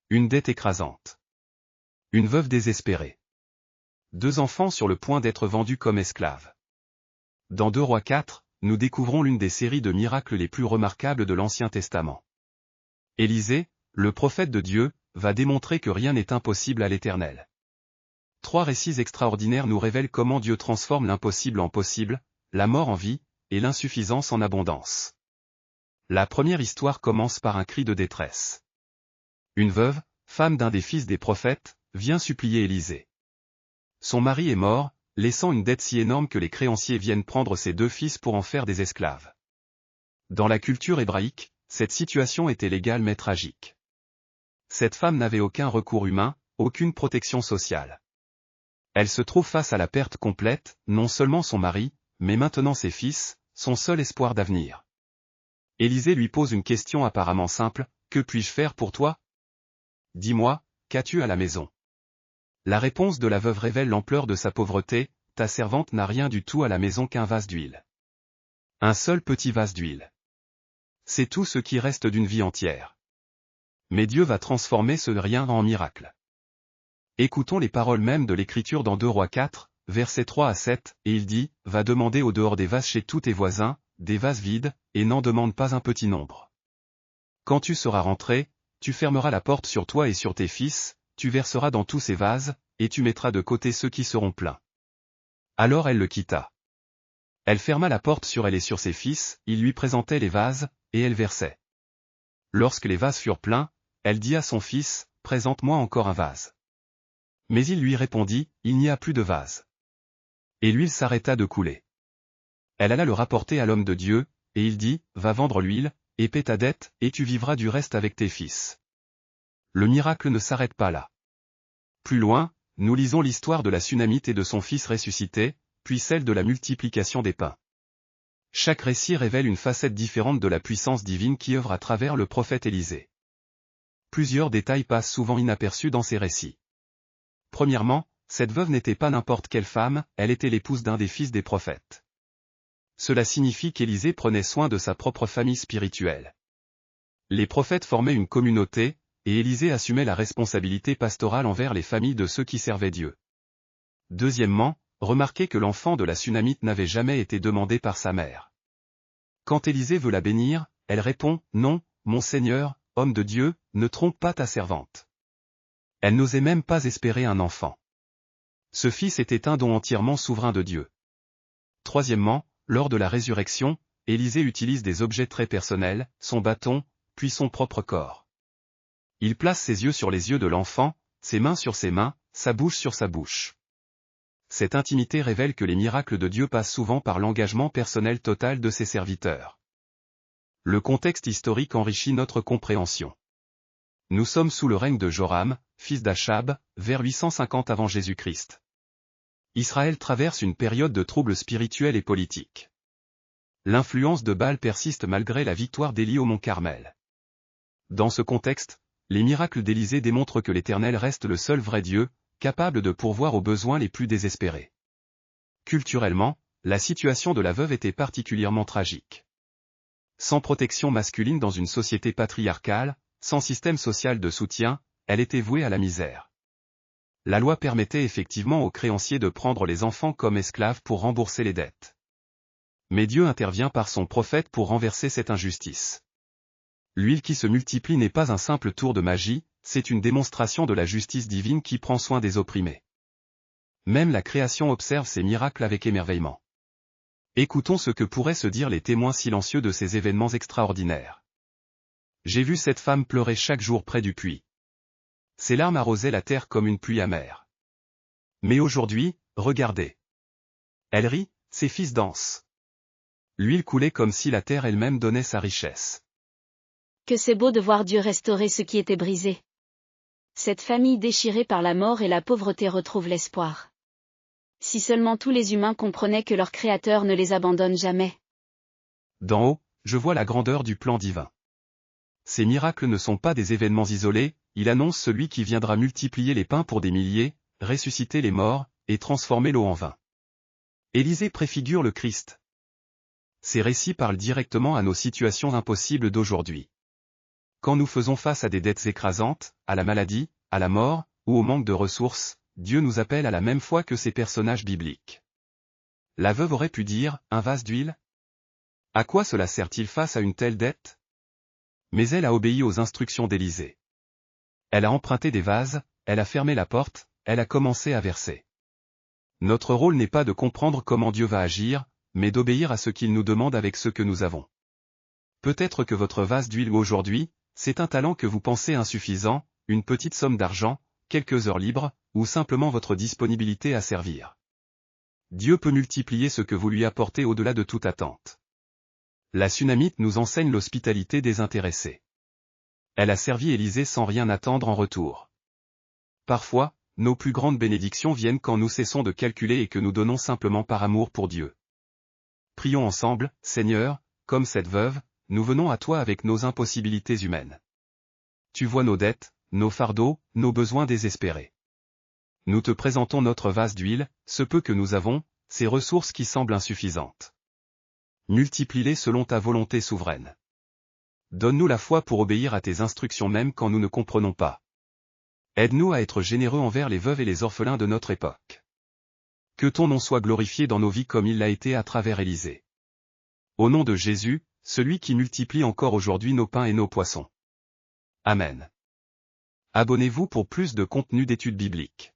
Une dette écrasante. Une veuve désespérée. 2 enfants sur le point d'être vendus comme esclaves. Dans 2 Rois 4, nous découvrons l'une des séries de miracles les plus remarquables de l'Ancien Testament. Élisée, le prophète de Dieu, va démontrer que rien n'est impossible à l'Éternel. 3 récits extraordinaires nous révèlent comment Dieu transforme l'impossible en possible, la mort en vie, et l'insuffisance en abondance. La première histoire commence par un cri de détresse. Une veuve, femme d'un des fils des prophètes, vient supplier Élisée. Son mari est mort, laissant une dette si énorme que les créanciers viennent prendre ses 2 fils pour en faire des esclaves. Dans la culture hébraïque, cette situation était légale mais tragique. Cette femme n'avait aucun recours humain, aucune protection sociale. Elle se trouve face à la perte complète, non seulement son mari, mais maintenant ses fils, son seul espoir d'avenir. Élisée lui pose une question apparemment simple, « Que puis-je faire pour toi ? Dis-moi, qu'as-tu à la maison ?» La réponse de la veuve révèle l'ampleur de sa pauvreté, « Ta servante n'a rien du tout à la maison qu'un vase d'huile. » Un seul petit vase d'huile. C'est tout ce qui reste d'une vie entière. Mais Dieu va transformer ce rien en miracle. Écoutons les paroles mêmes de l'Écriture dans 2 Rois 4, versets 3 à 7, et il dit, « Va demander au dehors des vases chez tous tes voisins, des vases vides, et n'en demande pas un petit nombre. Quand tu seras rentré, tu fermeras la porte sur toi et sur tes fils, tu verseras dans tous ces vases, et tu mettras de côté ceux qui seront pleins. » Alors elle le quitta. Elle ferma la porte sur elle et sur ses fils, il lui présentait les vases, et elle versait. Lorsque les vases furent pleins, elle dit à son fils, « Présente-moi encore un vase. » Mais il lui répondit, « Il n'y a plus de vase. » Et l'huile s'arrêta de couler. Elle alla le rapporter à l'homme de Dieu, et il dit, « Va vendre l'huile, et paie ta dette, et tu vivras du reste avec tes fils. » Le miracle ne s'arrête pas là. Plus loin, nous lisons l'histoire de la Sunamite et de son fils ressuscité, puis celle de la multiplication des pains. Chaque récit révèle une facette différente de la puissance divine qui œuvre à travers le prophète Élisée. Plusieurs détails passent souvent inaperçus dans ces récits. Premièrement, cette veuve n'était pas n'importe quelle femme, elle était l'épouse d'un des fils des prophètes. Cela signifie qu'Élisée prenait soin de sa propre famille spirituelle. Les prophètes formaient une communauté, et Élisée assumait la responsabilité pastorale envers les familles de ceux qui servaient Dieu. Deuxièmement, remarquez que l'enfant de la Sunamite n'avait jamais été demandé par sa mère. Quand Élisée veut la bénir, elle répond, « Non, mon Seigneur, homme de Dieu, ne trompe pas ta servante. » Elle n'osait même pas espérer un enfant. Ce fils était un don entièrement souverain de Dieu. Troisièmement, lors de la résurrection, Élisée utilise des objets très personnels, son bâton, puis son propre corps. Il place ses yeux sur les yeux de l'enfant, ses mains sur ses mains, sa bouche sur sa bouche. Cette intimité révèle que les miracles de Dieu passent souvent par l'engagement personnel total de ses serviteurs. Le contexte historique enrichit notre compréhension. Nous sommes sous le règne de Joram, fils d'Achab, vers 850 avant Jésus-Christ. Israël traverse une période de troubles spirituels et politiques. L'influence de Baal persiste malgré la victoire d'Élie au mont Carmel. Dans ce contexte, les miracles d'Élisée démontrent que l'Éternel reste le seul vrai Dieu, capable de pourvoir aux besoins les plus désespérés. Culturellement, la situation de la veuve était particulièrement tragique. Sans protection masculine dans une société patriarcale, sans système social de soutien, elle était vouée à la misère. La loi permettait effectivement aux créanciers de prendre les enfants comme esclaves pour rembourser les dettes. Mais Dieu intervient par son prophète pour renverser cette injustice. L'huile qui se multiplie n'est pas un simple tour de magie, c'est une démonstration de la justice divine qui prend soin des opprimés. Même la création observe ces miracles avec émerveillement. Écoutons ce que pourraient se dire les témoins silencieux de ces événements extraordinaires. J'ai vu cette femme pleurer chaque jour près du puits. Ses larmes arrosaient la terre comme une pluie amère. Mais aujourd'hui, regardez. Elle rit, ses fils dansent. L'huile coulait comme si la terre elle-même donnait sa richesse. Que c'est beau de voir Dieu restaurer ce qui était brisé. Cette famille déchirée par la mort et la pauvreté retrouve l'espoir. Si seulement tous les humains comprenaient que leur Créateur ne les abandonne jamais. D'en haut, je vois la grandeur du plan divin. Ces miracles ne sont pas des événements isolés, il annonce celui qui viendra multiplier les pains pour des milliers, ressusciter les morts, et transformer l'eau en vin. Élisée préfigure le Christ. Ces récits parlent directement à nos situations impossibles d'aujourd'hui. Quand nous faisons face à des dettes écrasantes, à la maladie, à la mort, ou au manque de ressources, Dieu nous appelle à la même foi que ces personnages bibliques. La veuve aurait pu dire, un vase d'huile? À quoi cela sert-il face à une telle dette? Mais elle a obéi aux instructions d'Élisée. Elle a emprunté des vases, elle a fermé la porte, elle a commencé à verser. Notre rôle n'est pas de comprendre comment Dieu va agir, mais d'obéir à ce qu'il nous demande avec ce que nous avons. Peut-être que votre vase d'huile aujourd'hui, c'est un talent que vous pensez insuffisant, une petite somme d'argent, quelques heures libres, ou simplement votre disponibilité à servir. Dieu peut multiplier ce que vous lui apportez au-delà de toute attente. La Sunamite nous enseigne l'hospitalité désintéressée. Elle a servi Élisée sans rien attendre en retour. Parfois, nos plus grandes bénédictions viennent quand nous cessons de calculer et que nous donnons simplement par amour pour Dieu. Prions ensemble, Seigneur, comme cette veuve, nous venons à toi avec nos impossibilités humaines. Tu vois nos dettes, nos fardeaux, nos besoins désespérés. Nous te présentons notre vase d'huile, ce peu que nous avons, ces ressources qui semblent insuffisantes. Multiplie-les selon ta volonté souveraine. Donne-nous la foi pour obéir à tes instructions même quand nous ne comprenons pas. Aide-nous à être généreux envers les veuves et les orphelins de notre époque. Que ton nom soit glorifié dans nos vies comme il l'a été à travers Élisée. Au nom de Jésus, celui qui multiplie encore aujourd'hui nos pains et nos poissons. Amen. Abonnez-vous pour plus de contenu d'études bibliques.